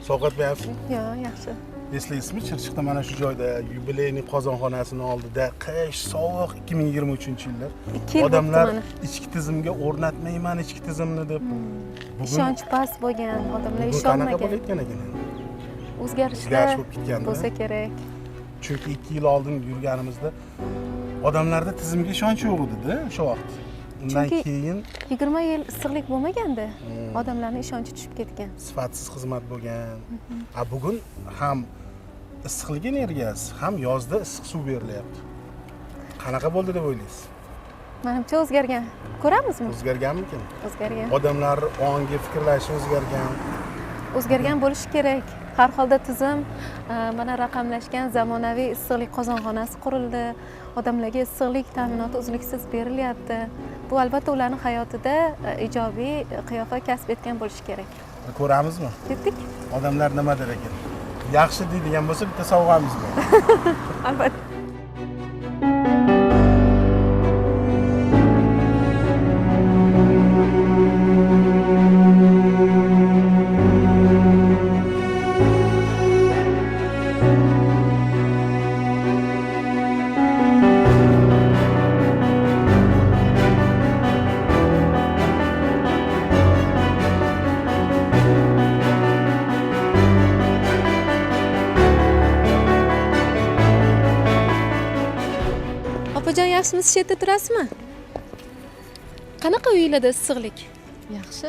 Sovqotmayapsizmi? Yo'q, yaxshi. Eslaysizmi, Chirchiqda mana shu joyda yubileyniy qozonxonasini oldida qish, sovuq 2023-yillar. Odamlar ichki tizimga o'rnatmayman ichki tizimni deb. Ishonch past bo'lgan, odamlar qanaqa ishonmagan. bo'layotgan ekan? O'zgarishlar bo'lib ketganda. bo'lsa kerak. Chunki 2 yil oldin yurganimizda odamlarda tizimga ishonch yo'q edi-da o'sha vaqt. Undan keyin 20 yil issiqlik bo'lmaganda odamlarning ishonchi tushib ketgan. Sifatsiz xizmat bo'lgan. Bugun ham issiqlik energiyasi, ham yozda issiq suv berilyapti. Qanaqa bo'ldi deb o'ylaysiz? Menimcha o'zgargan. Ko'ramizmi? O'zgarganmikin? O'zgargan. Odamlar ongi fikrlashi o'zgargan. O'zgargan bo'lishi kerak. Har holda tizim mana raqamlashgan zamonaviy issiqlik qozonxonasi qurildi. Odamlarga issiqlik ta'minoti uzluksiz berilyapti. Bu albatta ularning hayotida ijobiy qiyofa kasb etgan bo'lishi kerak. Ko'ramizmi? Ketdik. Odamlar nima der ekan? Yaxshi deydigan bo'lsa bitta sovg'amiz bor. Albatta. Opajon, yaxshimisiz? Shu yerda turasizmi? Qanaqa uyingizda issiqlik? Yaxshi.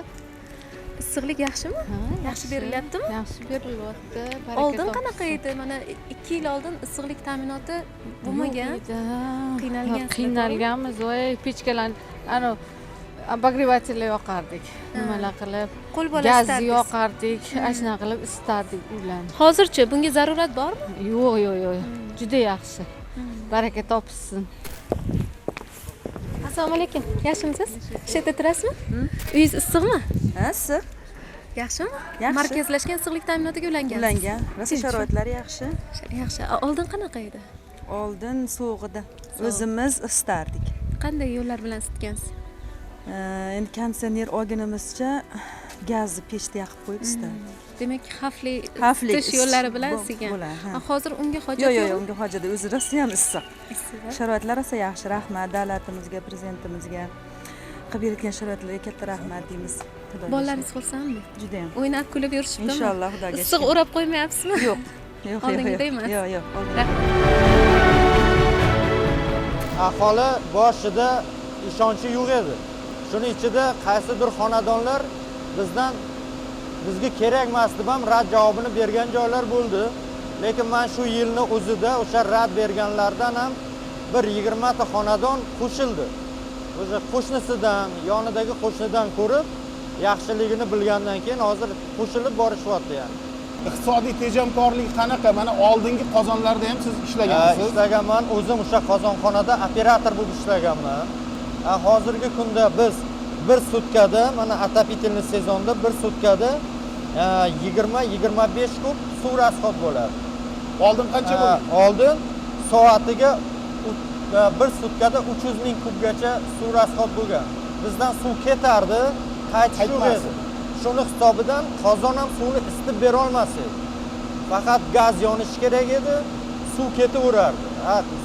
Issiqlik yaxshimi? Yaxshi berilyaptimi? Yaxshi berilyapti. Oldin qanaqa edi? Mana 2 yil oldin issiqlik ta'minoti bo'lmagan. Qiynalganmiz, voy pechkalar, ana обогревательlar yoqardik. Nimalar qilib, Qo'l bola gaz istardik. yoqardik, ashuna qilib isitardik uylarni. Hozirchi bunga zarurat bormi? Yo'q. Juda yaxshi. Baraka topsin. Assalomu alaykum. Yaxshimisiz? Shu yerda turasizmi? Uyingiz issiqmi? Ha, issiq. Yaxshimi? Yaxshi. Markazlashgan issiqlik ta'minotiga ulangansiz. Ulangan. Rosa sharoitlari yaxshi. Yaxshi. Oldin qanaqa edi? Oldin sovuqida o'zimiz isitardik. Qanday yo'llar bilan isitgansiz? Endi konditsioner olganimizcha gazni pechda yoqib qo'yib isitardik. Demak, xavfli Isish yo'llari bilan isigan. Hozir unga hojat yo'qmi? Yo'q, unga hojat yo'q. O'zi rosa ham issiq. Sharoitlar rosa yaxshi. Rahmat davlatimizga, prezidentimizga qilib bergan sharoitlarga katta rahmat deymiz. Bolalaringiz xursandmi? Juda ham. O'ynab kulib yurishibdimi? Inshaalloh, Xudoga Issiq o'rab qo'ymayapsizmi? Yo'q. Oldingida emas. Yo'q. Aholi boshida ishonchi yo'q edi. Shuning ichida qaysidir xonadonlar bizga kerak emas deb ham rad javobini bergan joylar bo'ldi. Lekin men shu yilni o'zida o'sha rad berganlardan ham bir 20 ta xonadon qo'shildi. O'sha qo'shnisidan, yonidagi qo'shnidan ko'rib, yaxshiligini bilgandan keyin hozir qo'shilib borishyapti yani. Iqtisodiy tejamkorlik qanaqa? Mana oldingi qozonlarda ham siz ishlagansiz. Ishlaganman, o'zim o'sha qozonxonada operator bo'lib ishlaganman. Hozirgi kunda biz bir sutkada, mana отопительный sezonda bir sutkada 20-25 kub suv rasxod bo'ladi. Oldin qancha bo'ldi? Oldin soatiga bir sutkada 300 ming kubgacha suv rasxod bo'lgan. Bizdan suv ketardi, qaytish yo'q edi. Shuni hisobidan qozon ham suvni isitib bera olmas edi. Faqat gaz yonishi kerak edi, suv ketaverardi.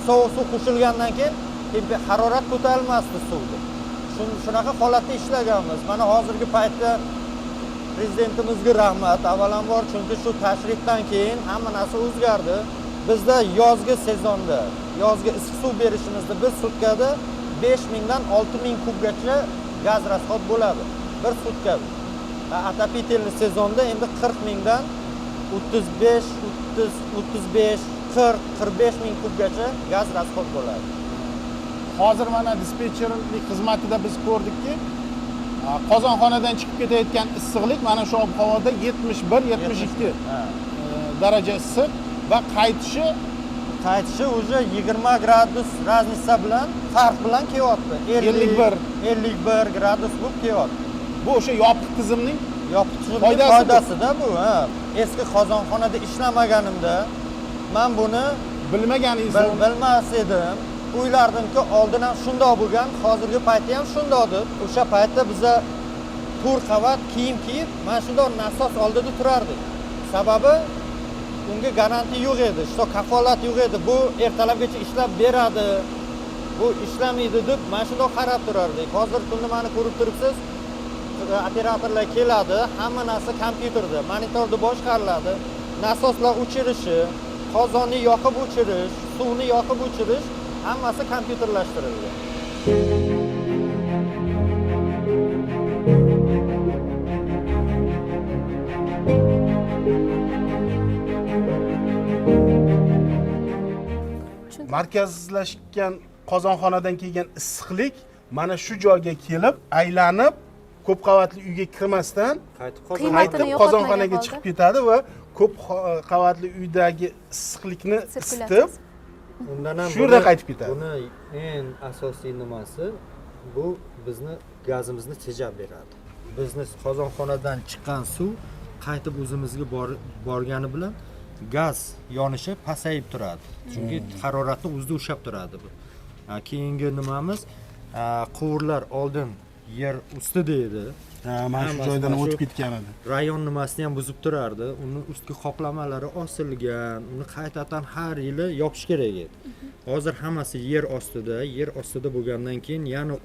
Sovuq suv qo'shilgandan keyin harorat ko'tarilmasdi suvda. Shunaqa holatda ishlaganmiz. Mana hozirgi paytda prezidentimizga rahmat avvalambor, chunki shu tashrifdan keyin hamma narsa o'zgardi. Bizda yozgi sezonda, yozgi issiq suv berishimizda bir sutkada 5000 dan 6000 kubgacha gaz rasxod bo'ladi. Bir sutkada. Отопительный sezonda endi 40 mingdan 35, 45 ming kubgacha gaz rasxod bo'ladi. Hozir mana dispetcherlik xizmatida biz ko'rdikki, qozonxonadan chiqib ketayotgan issiqlik mana shu ob-havoda 71-72 daraja issiq va qaytishi уже 20 gradus raznica bilan farq bilan kelyapti. 51 gradus bo'lib kelyapti. Bu o'sha yopiq tizimning foydasida bu. Eski qozonxonada ishlamaganimda men buni bilmas edim. O'ylardimki, oldin ham shundoq bo'lgan, hozirgi paytda ham shundoq deb. O'sha paytda biza 4 qavat kiyim kiyib, mana shundoq nasos oldida turardik. Sababi unga garantiya yo'q edi, что kafolat yo'q edi. Bu ertalabgacha ishlab beradi, bu ishlamaydi deb mana shunday qarab turardik. Hozir kunda meni ko'rib turibsiz, operatorlar keladi, hamma narsa kompyuterda, monitorda boshqariladi. Nasoslar o'chirishi, qozonni yoqib o'chirish, suvni yoqib o'chirish hammasi kompyuterlashtirilgan. Markazlashgan qozonxonadan kelgan issiqlik mana shu joyga kelib, aylanib, ko'p qavatli uyga kirmasdan Qiymatini qaytib yo'qotmagan qozonxonaga holda. chiqib ketadi va ko'p qavatli uydagi issiqlikni isitib, Undan ham shu yerda qaytib ketadi. Buni eng asosiy nimasi bu bizni gazimizni tejab beradi. Bizni qozonxonadan chiqqan suv qaytib o'zimizga borgani bilan gaz yonishi pasayib turadi. Chunki haroratni o'zida ushlab turadi bu. Keyingi nimamiz quvurlar oldin yer ustida edi. Mana shu joydan o'tib ketgan edi. Rayon nimasini ham buzib turardi. Uni ustki qoplamalari osilgan, uni qaytadan har yili yopish kerak edi. Hozir hammasi yer ostida, yer ostida bo'lgandan keyin yana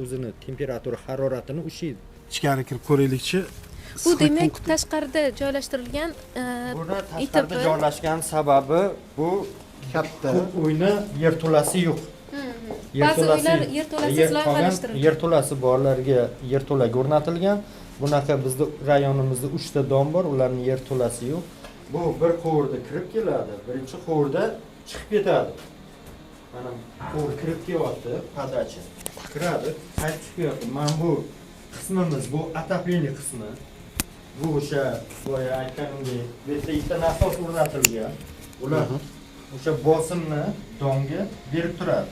o'zini temperatura haroratini ushlaydi. Ichkari kirib ko'raylikchi. Bu demak tashqarida joylashtirilgan Buni tashqarida joylashgan sababi bu katta uyni yerto'lasi yo'q. Ba'zi uylar yerto'lasiz loyihalashtirilgan. Yerto'lasi borlarga yerto'laga o'rnatilgan. Bunaqa bizda rayonimizda 3 ta dom bor, ularning yerto'lasi yo'q. Bu bir quvurda kirib keladi, birinchi quvurda chiqib ketadi. Mana quvur kirib kelyapti, padachi. Kiradi, qaytib chiqyapti. Mana bu qismimiz, bu отопление qismi. Bu o'sha boya aytganimdek, bu yerda ikkita nasos o'rnatilgan. Ular o'sha bosimni domga berib turadi.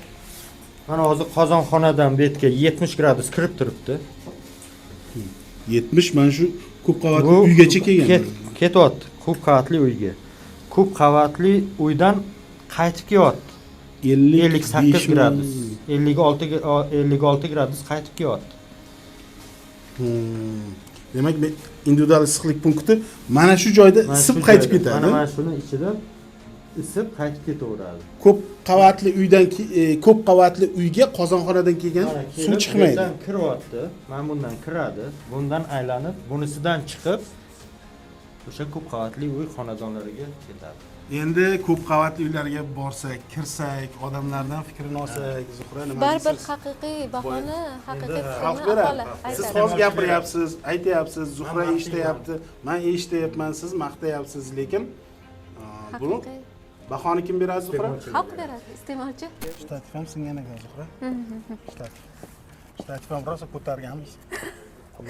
Mana hozir qozonxonadan bu yerga 70 gradus kirib turibdi. 70 mana shu ko'p qavatli uygacha kelgan. Ketyapti ko'p qavatli uyga. Ko'p qavatli uydan qaytib kelyapti. 58 gradus, 56 gradus qaytib kelyapti. Demak, individual issiqlik punkti mana shu joyda isib qaytib ketadi. Mana shuni ichida isib qaytib ketaveradi. Ko'p qavatli uydan ko'p qavatli uyga qozonxonadan kelgan suv chiqmaydi. Bundan kiryapti. Mana bundan kiradi, bundan aylanib, bunisidan chiqib o'sha ko'p qavatli uy xonadonlariga ketadi. Endi ko'p qavatli uylarga borsak, kirsak, odamlardan fikrini olsak, Zuhra nima deysiz? Baribir haqiqiy bahoni, haqiqiy Xalq fikrni beradi. aholi Siz aytadi. hozir gapiryapsiz, aytyapsiz, Zuhra eshityapti, men eshityapman, siz maqtayapsiz, lekin buni Haqiqiy bahoni kim beradi, Zuhra? xalq beradi, iste'molchi. Shtatif ham singan ekan, Zuhra. Shtatif ham rosa ko'targanmiz.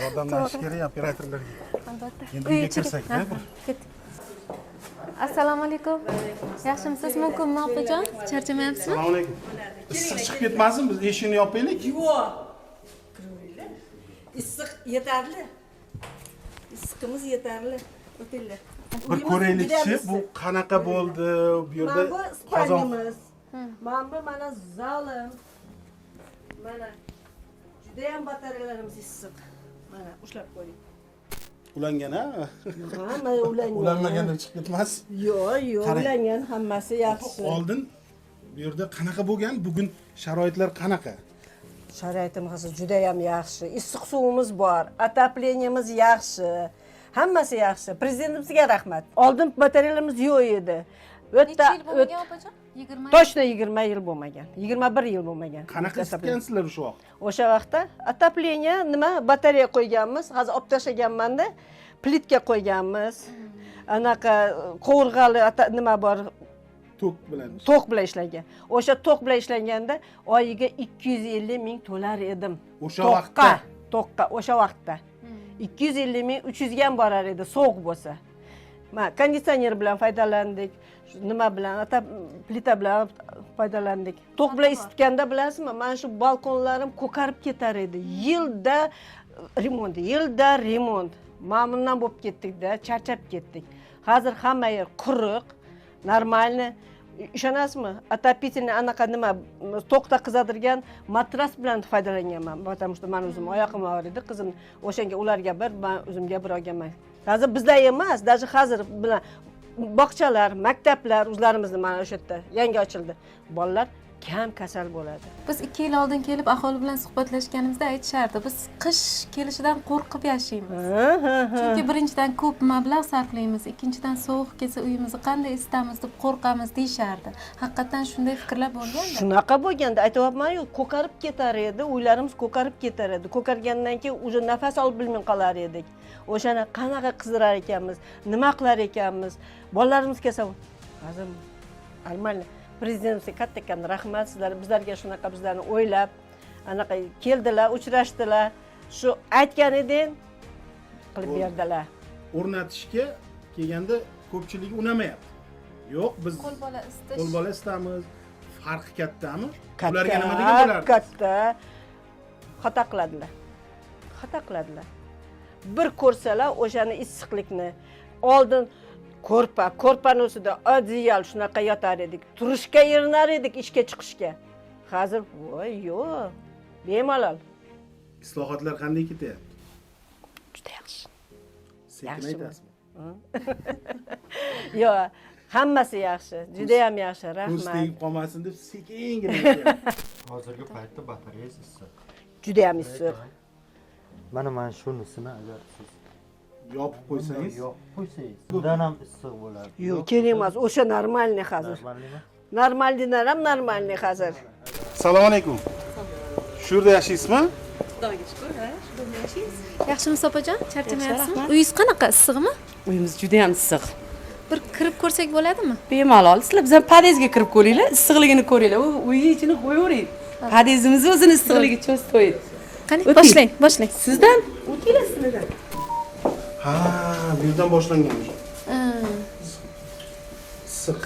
Yordamlashish kerak operatorlarga. Albatta. Endi Uy uyga ichiga- kirsak, Ha, ketdik. Assalomu alaykum. Yaxshimisiz, mumkinmi opajon? Charchamayapsizmi? Assalomu alaykum. Issiq chiqib ketmasin, biz eshikni yopaylik. Yo'q. Kiraveringlar. Issiq yetarli. Issiqimiz yetarli. O'tinglar. Bir ko'raylikchi, bu qanaqa bo'ldi bu yerda? Mana bu spalnimiz. Mana bu mana zalim. Mana juda ham batareyalarimiz issiq. Mana ushlab qo'ying. Ulangan ha? Ha, mana ulangan. Ulanmagan deb chiqib ketmas. Yo'q, Qarang. ulangan hammasi yaxshi. Oldin bu yerda qanaqa bo'lgan? Bugun sharoitlar qanaqa? Sharoitimiz juda ham yaxshi. Issiq suvimiz bor, отопленiyamiz yaxshi. Hammasi yaxshi. Prezidentimizga rahmat. Oldin batareyalarimiz yo'q edi. Necha yil bo'lgan opajon? 20 yil. Точно 20 yil bo'lmagan. 21 yil bo'lmagan. Qanaqa isitgansizlar o'sha vaqt? O'sha vaqtda отопление nima batareya qo'yganmiz. Hozir olib tashlaganman-da, plitka qo'yganmiz. Anaqa qovurg'ali nima bor, tok bilan ishlangan. O'sha tok bilan ishlanganda oyiga 250 ming to'lar edim. O'sha vaqtda? Toqqa o'sha vaqtda. 250 ming 300 ga ham borar edi sovuq bo'lsa. Ma konditsioner bilan foydalandik. Nima bilan, plita bilan foydalandik. To'q bilan isitganda bilasizmi, mana shu balkonlarim ko'karib ketar edi. Yilda remont. Mamnundan bo'lib ketdik-da, charchab ketdik. Hozir hamma yer quruq, normalniy. Ishonasizmi? Отопительный anaqa nima, to'qda qizadirgan matras bilan foydalanganman. Потому что men o'zim oyoqim og'riydi, qizim o'shanga ularga bir, men o'zimga bir olganman. hozir bizlar emas, даже hozir bilan bog'chalar, maktablar o'zlarimizni mana o'sha yerda yangi ochildi. Bolalar kam kasal bo'ladi. Biz 2 yil oldin kelib aholi bilan suhbatlashganimizda aytishardi, biz qish kelishidan qo'rqib yashaymiz. Chunki birinchidan ko'p mablag' sarflaymiz, ikkinchidan sovuq kelsa uyimizni qanday isitamiz deb qo'rqamiz deyishardi. Haqiqatan shunday fikrlar bo'lganda. Shunaqa bo'lganda aytyapman-ku, ko'karib ketar edi, uylarimiz ko'karib ketar edi. Ko'kargandan keyin уже nafas olib bilmay qolar edik. O'shani qanaqa qizdirar ekanmiz, nima qilar ekanmiz, bolalarimiz kelsa, hozir normalniy prezidentimizga kattakon rahmat, sizlar bizlarga shunaqa bizlarni o'ylab, anaqa keldilar, uchrashdilar. Shu aytgan eding qilib berdilar. O'rnatishga kelganda ko'pchiligi unamayapti. Yo'q, biz Qo'l bola isitish. qo'l bola istamiz. Farqi kattami? Katta, Ularga nima degan bo'lardi? katta. Xato qiladilar. Xato qiladilar. Bir ko'rsalar o'shani issiqlikni oldin ko'rpani ustida adiyal shunaqa yotar edik. Turishga erinar edik ishga chiqishga. Hozir voy yo'q. Bemalol. Islohotlar qanday ketyapti? Juda yaxshi. Sekin Yaxshi aytasizmi? Yo'q, hammasi yaxshi. Juda ham yaxshi. Ko'z Rahmat. tegib qolmasin deb sekingina aytyapti. Hozirgi paytda batareyasi issiq. Juda ham issiq. Mana shunisini agar siz Yopib qo'ysangiz, yopib qo'ysangiz, bundan ham issiq bo'ladi. Yo'q, kerak emas. O'sha normalniy hozir. Normalmi? Normalnidan ham normalniy hozir. Assalomu alaykum. Shu yerda yashaysizmi? Yaxshimisiz opajon? Charchamayapsizmi? Uyingiz qanaqa, issiqmi? Uyimiz juda ham issiq. Bir kirib ko'rsak bo'ladimi? Bemalol. Sizlar bizning podyezdga kirib ko'ringlar, issiqligini ko'ringlar. U uyning ichini qo'yavering. Podyezimizni o'zini issiqligi cho'stoydi. Qani, O'ting. boshlang. Sizdan o'tinglar sizlardan. Ha, bu yerdan boshlangan. Issiq.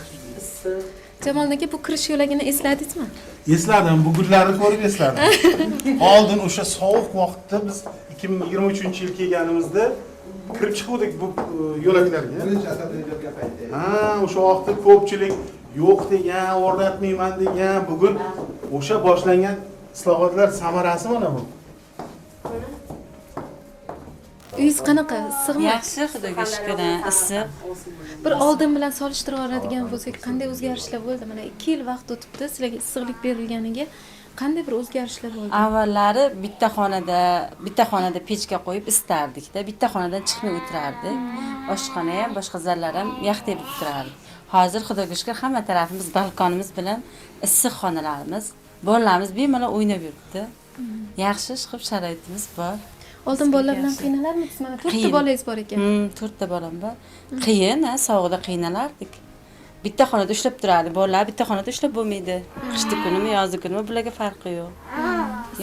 Jamol aka, bu kirish yo'lagini esladingizmi? Esladim, bu gullarni ko'rib esladim. Oldin o'sha sovuq vaqtda biz 2023-yil kelganimizda kirib chiqdik bu yo'laklarga. Ha, o'sha vaqtda ko'pchilik yo'q degan, o'rnatmayman degan, bugun o'sha boshlangan islohotlar samarasi mana bu. Uyingiz qanaqa, issiqmi? Yaxshi, xudoga shukr, issiq. Bir oldin bilan solishtirib oladigan bo'lsak, qanday o'zgarishlar bo'ldi? Mana 2 yil vaqt o'tibdi, sizlarga issiqlik berilganiga qanday bir o'zgarishlar bo'ldi? Avvallari bitta xonada pechka qo'yib isitardik-da, bitta xonadan chiqmay o'tirardik. Oshxona ham, boshqa zallar ham yaxday bo'lib turardi. Hozir xudoga shukr hamma tarafimiz balkonimiz bilan issiq xonalarimiz, bolalarimiz bemalol o'ynab yuribdi. Yaxshi chiqib sharoitimiz bor. Oldin bolalar bilan qiynalarmisiz? Mana 4 ta bolangiz bor ekan. 4 ta bolam bor. Qiyin, sovuqda qiynalardik. Bitta xonada ushlab turardi. Bolalar bitta xonada ushlab bo'lmaydi. Qishda kunimi, yozda kunimi bularga farqi yo'q.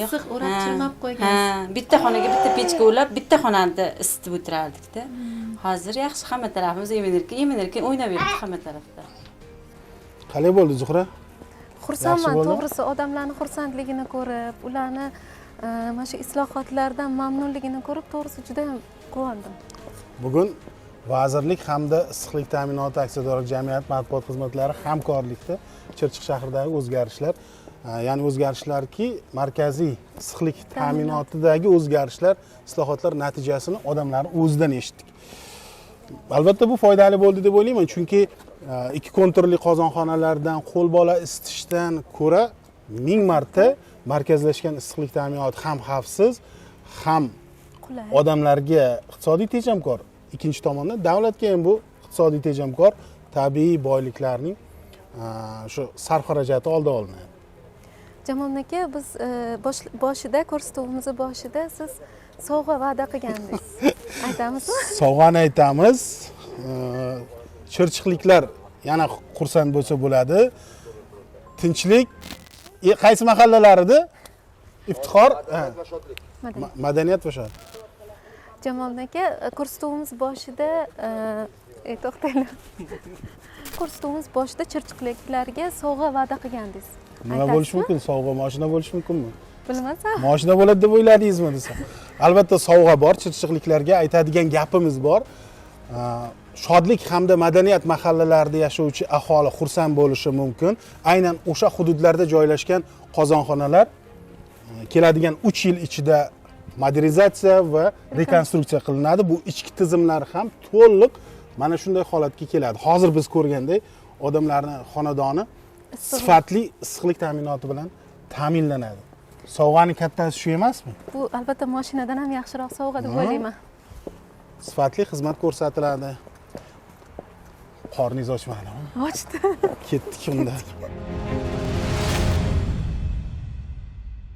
Issiq o'rab chirmab qo'ygan. Ha, bitta xonaga bitta pechka ulab, bitta xonada isitib o'tirardik-da. Hozir yaxshi, hamma tarafimiz yemin-erkin o'ynab yuribdi hamma tarafda. Qalay bo'ldi Zuhra? Xursandman, Yaxshi bo'ldimi? to'g'risi odamlarning xursandligini ko'rib, ularni mana shu islohotlardan mamnunligini ko'rib, to'g'risi juda ham quvondim. Bugun vazirlik hamda issiqlik ta'minoti aksiyadorlik jamiyati matbuot xizmatlari hamkorlikda Chirchiq shahridagi o'zgarishlar, ya'ni o'zgarishlarki markaziy issiqlik ta'minotidagi o'zgarishlar, islohotlar natijasini odamlar o'zidan eshitdik. Albatta bu foydali bo'ldi deb o'ylayman, chunki ikki konturli qozonxonalardan qo'l bola isitishdan ko'ra 1000 marta markazlashgan issiqlik ta'minoti ham xavfsiz, ham Qulay. odamlarga iqtisodiy tejamkor. Ikkinchi tomondan davlatga ham bu iqtisodiy tejamkor tabiiy boyliklarning shu sarf xarajati oldi olinadi. Jamol aka, biz boshida ko'rsatuvimiz boshida siz sovg'a va'da qilgandingiz. Aytamizmi? Sovg'ani aytamiz. Chirchiqliklar yana xursand bo'lsa bo'ladi. Tinchlik qaysi mahallalarida? Iftixor, madaniyat va shodlik. Jamol aka, ko'rsatuvimiz boshida to'xtanglar. Ko'rsatuvimiz boshida chirchiqliklarga sovg'a va'da qilgandingiz. Nima bo'lishi mumkin? Sovg'a mashina bo'lishi mumkinmi? Bilmasam. Mashina bo'ladi deb o'yladingizmi desam. Albatta sovg'a bor, chirchiqliklarga aytadigan gapimiz bor. Shodlik hamda madaniyat mahallalarida yashovchi aholi xursand bo'lishi mumkin. Aynan o'sha hududlarda joylashgan qozonxonalar keladigan 3 yil ichida modernizatsiya va rekonstruksiya qilinadi. Bu ichki tizimlar ham to'liq mana shunday holatga keladi. Hozir biz ko'rgandek odamlarning xonadoni sifatli issiqlik ta'minoti bilan ta'minlanadi. Sovg'aning kattasi shu emasmi? Bu albatta mashinadan ham yaxshiroq sovg'adi deb o'ylayman. Sifatli xizmat ko'rsatiladi. Qorningiz ochmadimi? Ochdi. Ketdik unda.